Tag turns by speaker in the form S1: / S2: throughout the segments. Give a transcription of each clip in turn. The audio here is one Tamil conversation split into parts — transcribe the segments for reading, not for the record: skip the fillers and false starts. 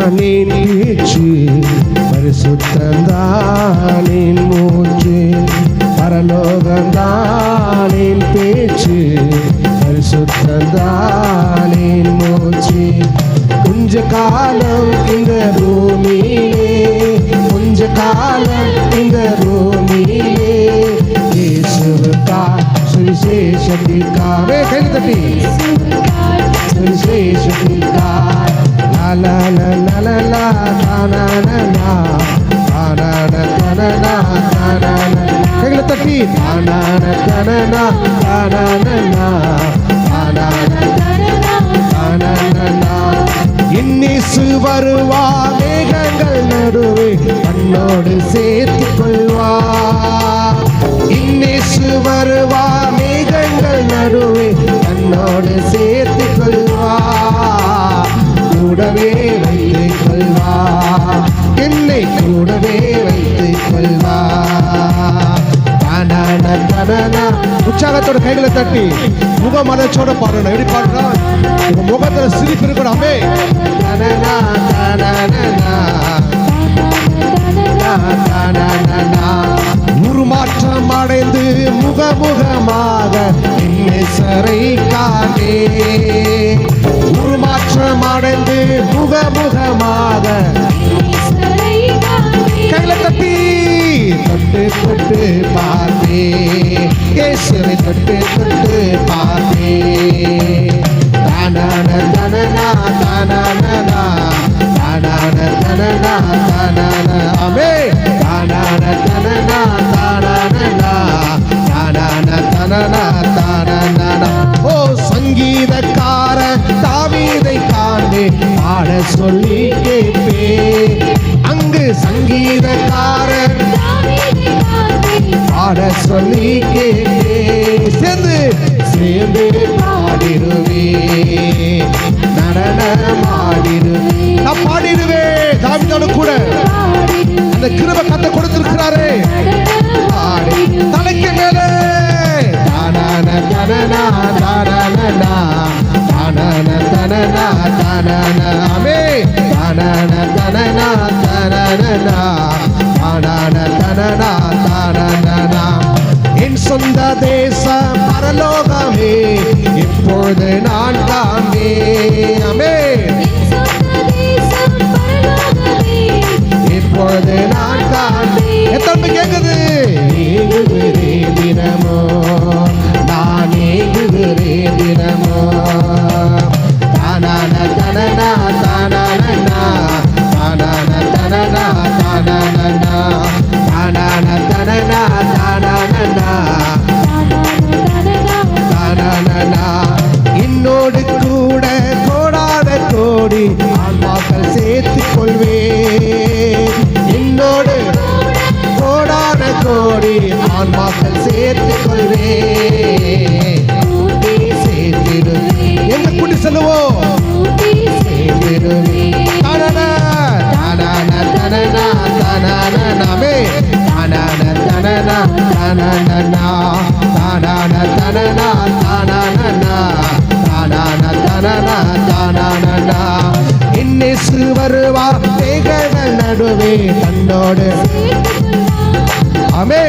S1: தானின் பேச்சு, பரிசுத்தந்தானின் மூச்சு. பரலோகந்தானின் பேச்சு, பரிசுத்தந்தானின் மூச்சு. கொஞ்ச காலம் இந்த பூமியிலே, கொஞ்ச காலம் இந்த பூமியிலே, இயேசுவுக்கா சுவிசேஷத்திற்காக கையில் தட்டி சுவிசேஷத்திற்காக லா லா லா லா லா தானா நா தானா தனனா தானா கையில் தட்டி தானா தனனா தானா நா தானா தானா. இன்னிசு வருவா மேகங்கள் நடுவே தன்னோடு சேர்த்துக் கொள்வா. இன்னிசு வருவா மேகங்கள் நடுவே தன்னோடு சேர்த்துக் கொள்வா. கூடவே வைத்துக் கொள்வா, என்னை கூடவே வைத்துக் கொள்வா. உற்சாகத்தோட கைகளை தட்டி முகமலர்ச்சியோட பாடணும். எப்படி பாடுறோம்? உங்க முகத்துல சிரிப்பு இருக்கணுமே. உருமாற்றம் அடைந்து முகமுகமாக நேசரை காணே. உருமாற்றம் அடைந்து முகமுகமாக கையில தட்டி தொட்டு தொட்டு பார்த்தே, இயேசுவை தொட்டு தொட்டு பார்த்தே. தானான தனனா தானானா தானான தனனா தானான ஆமே தானான தனனா தானானா தானான தனனா தானானா. ஓ சங்கீதக்கார தாவீதை காணே பாட சொல்லி கேட்பே. அங்கு சங்கீதக்காரன் பாட சொல்லி கேட்பே. சேர்ந்து சேர்ந்து பாடிடுவே, நடனமாடிடுவே. நான் பாடிடுவே. தாவீதோடு கூட அந்த கிருபை கத்த கொடுத்திருக்கிறாரே. தலைக்கு மேலே தானான தனனா தானானா தானான தனனா தானானா ஆமே தானான தனனா தானானா தானான தனனா தானானா. என் சொந்த தேசம் பரலோகமே இப்பொழுது நான் காண்பே. ஆமே இப்பொழுது நான் காண்பே. எத்தனை கேட்குது? ஏங்குகிறே தினமோ நான் ஏங்குகிறே தினமோ. தானான தனனா தானானா தானான தனனா தானானா தானான தனனா தானானா தானானா. என்னோடு கூட கோடான கோடி ஆன்மாக்கள் சேர்த்துக் கொள்வே. என்னோடு கோடான கோடி ஆன்மாக்கள் சேர்த்துக் கொள்வே. சேர்த்திடுவே. என்ன கூட்டி செல்லுவோம்? சேர்த்திடுவே. தானானா தானான தனனா தானானாமே தானான தனனா தானானா தானான தனனா தானானா தானான தனனா தானானா. இன்னிசு வருவா மேகங்கள் நடுவே தன்னோடு ஆமே.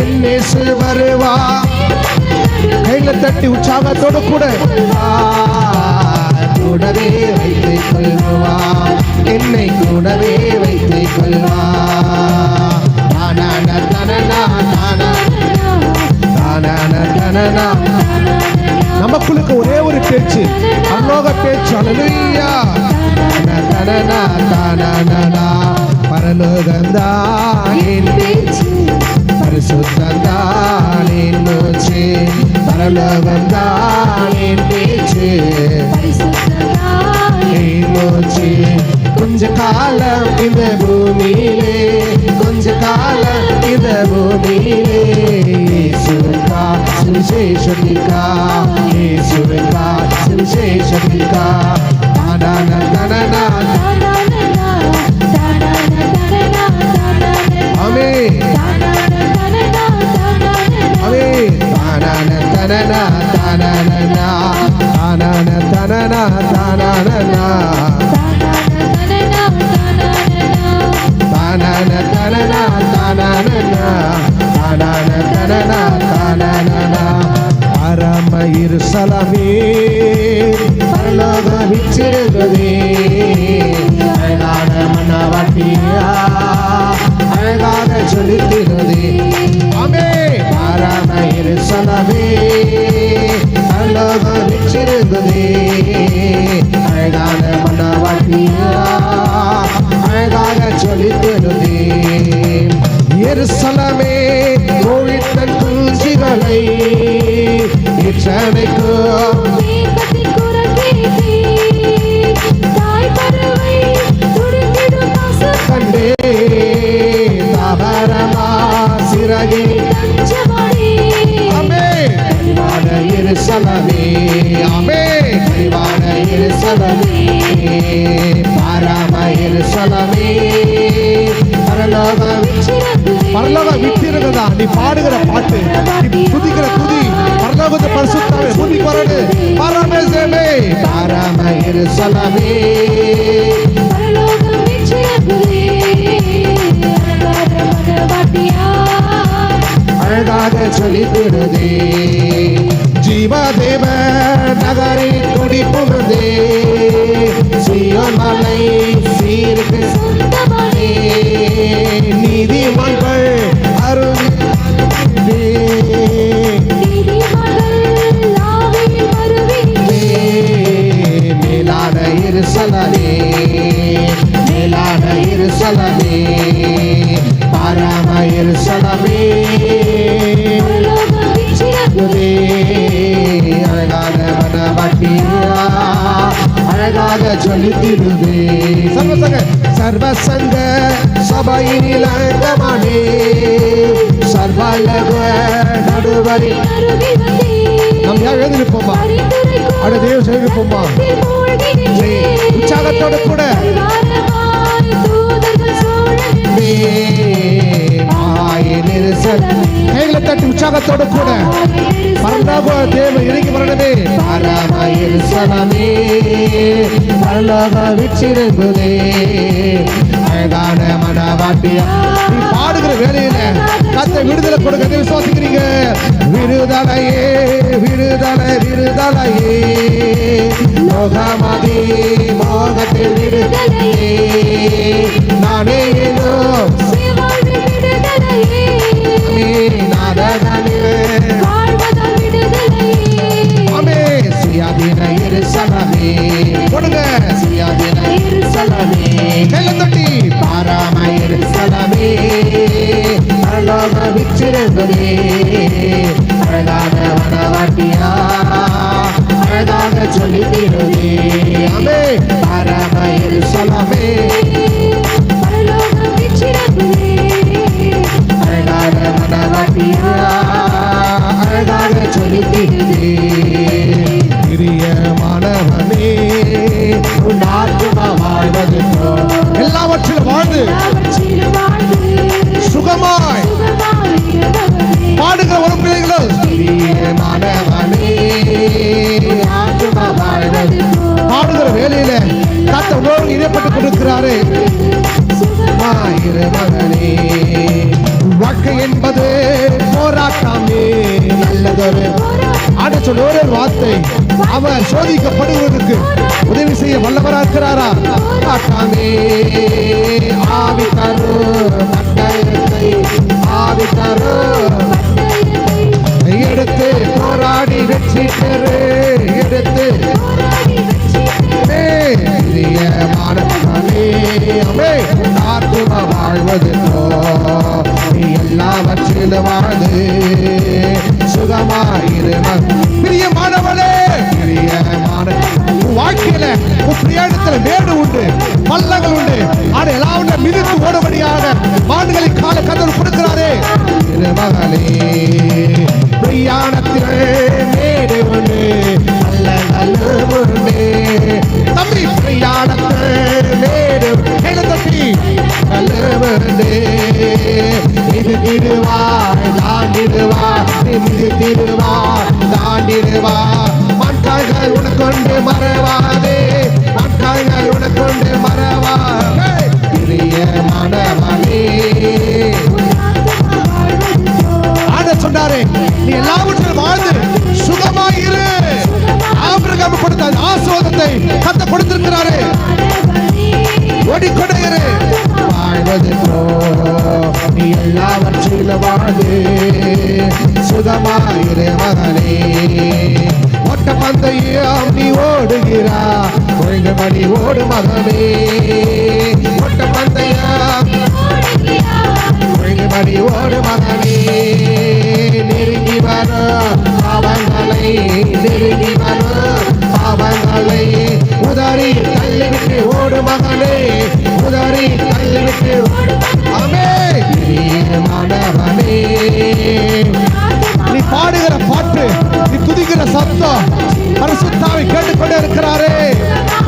S1: இன்னிசு வருவா கையில தட்டி உற்சாகத்தோடு கூட கூடவே வைத்துக் கொள்வா, என்னை கூடவே வைத்துக் கொள்வா. தானான தனனா தானான தனனா. நமக்குள்ளுக்கு ஒரே ஒரு பேச்சு, அலோக பேச்சு. அல்லேலூயா. தனனா தானானா பரலோகந்தான் என் பேச்சு, பரிசுத்தந்தான் என் மூச்சு. பரலோகந்தான் என் பேச்சு என் மூச்சு. கொஞ்ச காலம் இந்த பூமியிலே, கொஞ்ச காலம் இந்த பூமியிலே, இயேசுவுக்கா சுவிசேஷத்திற்கா, இயேசுவுக்கா சுவிசேஷத்திற்கா. தானான தனனா ஆமே ஆமே தானான தனனா தானானா தானான தனனா தானானா எருசலமே பரலோக விச்சிருந்ததே அழகான மனவாட்டியா அழகாக சொல்லித்திருந்தே ஆமே பரம எருசலமே பரலோக விச்சிருந்ததே அழகான மனவாட்டியா அழகாக சொல்லித்திருந்தே எருசலமே கோழித்தன் குஞ்சிகளை இச்சனைக்கும் கண்டே தாவரமா சிறகே அமே கனிவான எருசலமே அமே கனிவான எருசலமே பரம எருசலமே பரலோக விட்டிருந்ததா நீ பாடுகிற பாட்டு நீ துதிக்கிற துதி பரலோகத்தை பரிசுத்தாவே பூமி வரடு பரமேசமே பரம எருசலமே அழகாக சொல்லித்திருதே ஜீவதேவ நகரை துடி புகுதே சீயோன் மலை சீருக்கு நீதிமன்கள் அருள் மேலான எருசலமே மேலான எருசலமே பரம எருசலமே அழகான மனவாட்டியா அழகாக சொல்லித்திருந்தே சர்வசங்க சபையினில் அங்கமானே சர்வலக நடுவரி நம் யார் எழுதிருப்போமா அட தேவ எழுதிருப்போமா உற்சாகத்தோடு கூட கைகளை தட்டி உற்சாகத்தோடு கூட பரலோக தேவ இறங்கி வரணுமே பரம எருசலமே பரலோக விச்சிருந்ததே அழகான மனவாட்டியா நீ பாடுகிற வேலையில கத்தை விடுதலை கொடுக்க விசுவாசிக்கிறீங்க விடுதலையே விடுதலை விடுதலையே மோகமதி மோகத்தில் விடுதலையே நானே ஏனோ அமே சுயாதீன எருசலமே கொடுங்க சுயாதீன எருசலமே கையில தட்டி பரம எருசலமே பரலோக விச்சிருந்ததே அழகான மனவாட்டியா அழகாக சொல்லித்திருதே அமே பரம எருசலமே அழகான மனவாட்டியா அழகாக சொல்லித்திருதே பிரியமானவனே உன் ஆத்துமா வாழ்வது எல்லாவற்றிலும் வாழ்ந்து சுகமாய் பாடுகிற ஒரு பிள்ளைகளும் பிரியமானவனே ஆத்துமா வாழ்வது பாடுகிற வேலையில கத்த உணர்வு இணைப்பட்டுக் கொண்டிருக்கிறாரு மகனே வாழ்க்கை என்பது போராட்டமே நல்லதொரு ஆட சொல்ல ஒரு வார்த்தை அவர் சோதிக்கப்படுவதற்கு உதவி செய்ய வல்லவரா இருக்கிறாரா போராட்டமே ஆவி தரு மண்டலத்தை ஆவி தரு எடுத்து போராடி வெற்றி பெறு எடுத்து வாழ்வது எல்லாவற்றிலும் வாழ்ந்து சுகமாயிரு பிரியமானவளே பிரியமான வாழ்க்கையில பிரயாணத்துல மேடு உண்டு பள்ளங்கள் உண்டு ஆனா எல்லாவற்றையும் மிதித்து ஓடுபடியான மாடுகளை கால கதல் கொடுக்கிறாரே மகளே பிரயாணத்தில் மேடு உண்டு பள்ளங்கள் உண்டு தம்பி பிரயாணத்தில் மேடு தம்பி மக்காய்கள் உனக்கொண்டு மறவாதே மக்காய்கள் உனக்கொண்டு மறவாதே மனமனே ஆட சொன்னாரே நீ எல்லாவற்றிலும் வாழ்ந்து சுகமாயிரு வாழ்வை கத்த கொடுத்திருக்கிறாரு. ஓடிக்கொண்டே இரு. வாழ்வதென்றோ நீ எல்லாவற்றிலும் வாழ்ந்து சுகமாயிரு மகனே. ஓட்ட பந்தயம் நீ ஓடுகிறா, ஒழுங்குபடி ஓடு மகனே. ஓட்ட பந்தயம் ஒழுங்குபடி ஓடு மகனே. நெருங்கி வரும் பாவங்களை, நெருங்கி வரும் பாவங்களை உதறி தள்ளிவிட்டு ஓடு மகனே, உதறி தள்ளிவிட்டு. ஆமென். பிரியமானவனே, நீ பாடுகிற பாட்டு, நீ துதிக்கிற சத்தம் பரிசுத்தாவி கேட்டுக்கொண்டே இருக்கிறாரே.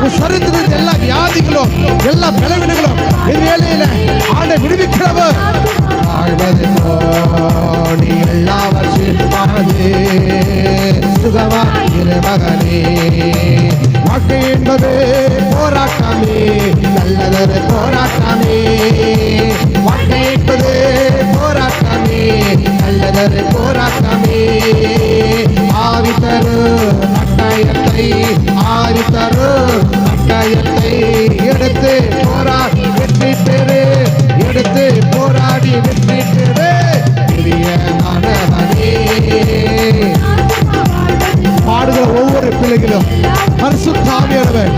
S1: உன் சரீரத்தில் எல்லா வியாதிகளும் எல்லா பலவீனங்களும் இந்த வேளையில ஆண்டை விடுவிக்கிறவர். வாழ்வதென்றோ நீ எல்லாவற்றையும் வாழ்ந்து சுகமாயிரு மகனே. வாழ்க்கை என்பது போராட்டமே, நல்லதொரு போராட்டமே. வாழ்க்கை என்பது போராட்டமே, நல்லதொரு போராட்டமே. ஆவி தரும் அட்டாயத்தை, ஆவி தரும் அட்டாயத்தை எடுத்து போராடி வெற்றி பெறு, எடுத்து போராடி வெற்றி பெறு. பிரியமானவனே, பாடுகிற ஒவ்வொரு பிள்ளைகளும் பரிசுத்த ஆவியானவர்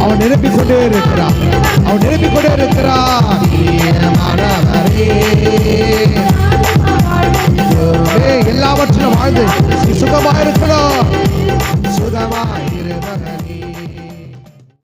S1: அவன் நிரப்பிக் கொண்டே இருக்கிறார், அவன் நிரப்பிக் கொண்டே இருக்கிறார். எல்லாவற்றிலும் வாழ்ந்து சுகமாயிருக்கணும், சுகமாய்